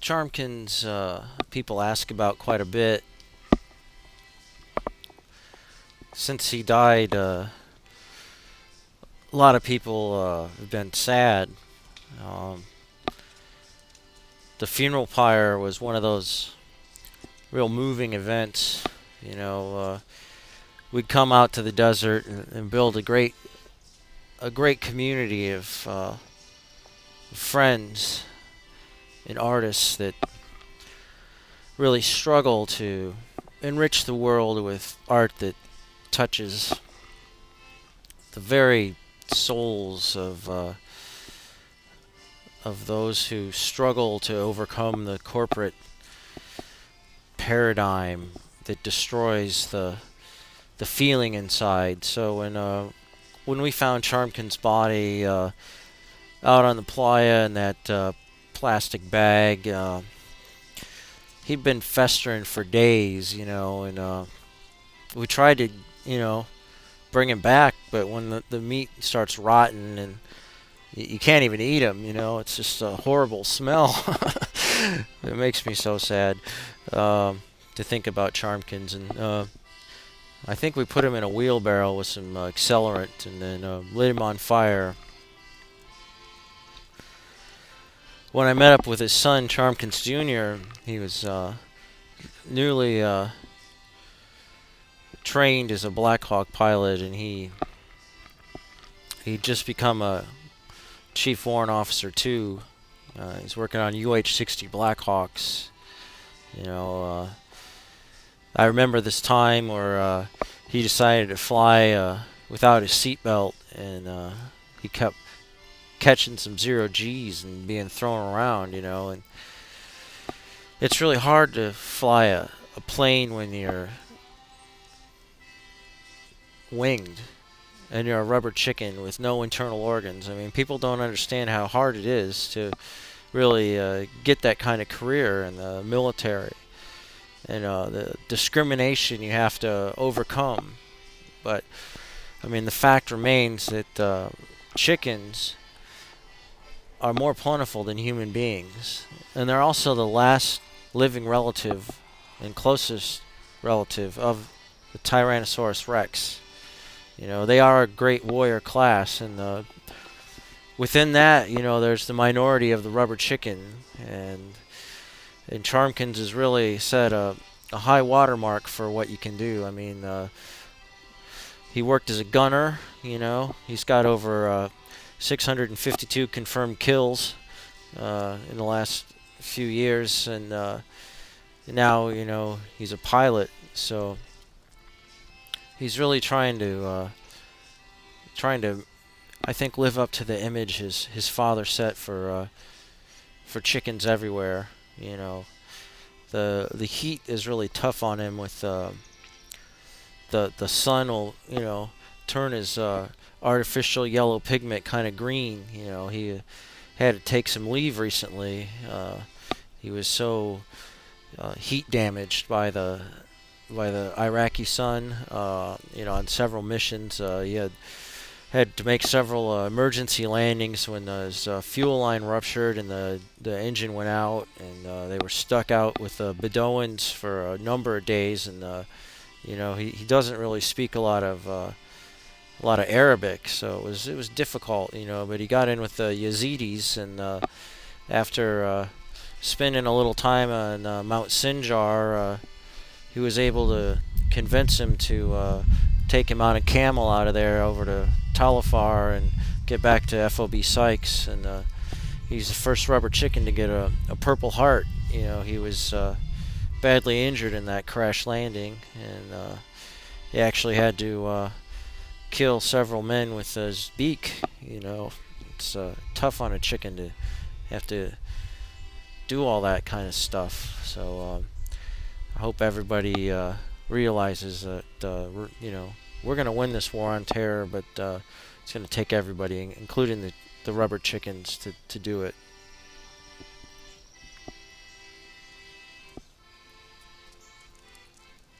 Charmkins, people ask about quite a bit. Since he died, a lot of people have been sad. Um, the funeral pyre was one of those real moving events. We'd come out to the desert and build a great community of friends and artists that really struggle to enrich the world with art that touches the very souls of those who struggle to overcome the corporate paradigm that destroys the feeling inside. So when we found Charmkin's body out on the playa in that plastic bag, he'd been festering for days, and we tried to, bring him back, but when the meat starts rotting and you can't even eat him, it's just a horrible smell. It makes me so sad to think about Charmkins, and I think we put him in a wheelbarrow with some accelerant and then lit him on fire. When I met up with his son, Charmkins Jr., he was newly trained as a Black Hawk pilot, and he'd just become a chief warrant officer too. He's working on UH-60 Blackhawks. I remember this time where he decided to fly without his seatbelt, and he kept catching some zero G's and being thrown around, and it's really hard to fly a plane when you're winged and you're a rubber chicken with no internal organs. I mean, people don't understand how hard it is to really get that kind of career in the military, and the discrimination you have to overcome. But I mean, the fact remains that chickens are more plentiful than human beings, and they're also the last living relative and closest relative of the Tyrannosaurus Rex. They are a great warrior class, and within that, there's the minority of the rubber chicken, and Charmkins has really set a high watermark for what you can do. I mean, he worked as a gunner. He's got over 652 confirmed kills in the last few years, and now he's a pilot. So he's really trying to I think live up to the image his father set for chickens everywhere. The heat is really tough on him. With the sun will turn his artificial yellow pigment kind of green. He had to take some leave recently. He was so heat damaged by the Iraqi sun. On several missions, he had to make several emergency landings when his fuel line ruptured and the engine went out, and they were stuck out with the Bedouins for a number of days. And he doesn't really speak a lot of Arabic, so it was difficult. But he got in with the Yazidis, and after spending a little time on Mount Sinjar, he was able to convince him to take him on a camel out of there over to Talafar and get back to FOB Sykes. And he's the first rubber chicken to get a Purple Heart. He was badly injured in that crash landing, and he actually had to kill several men with his beak. It's tough on a chicken to have to do all that kind of stuff. So I hope everybody realizes that we're going to win this war on terror, but it's going to take everybody, including the rubber chickens, to do it.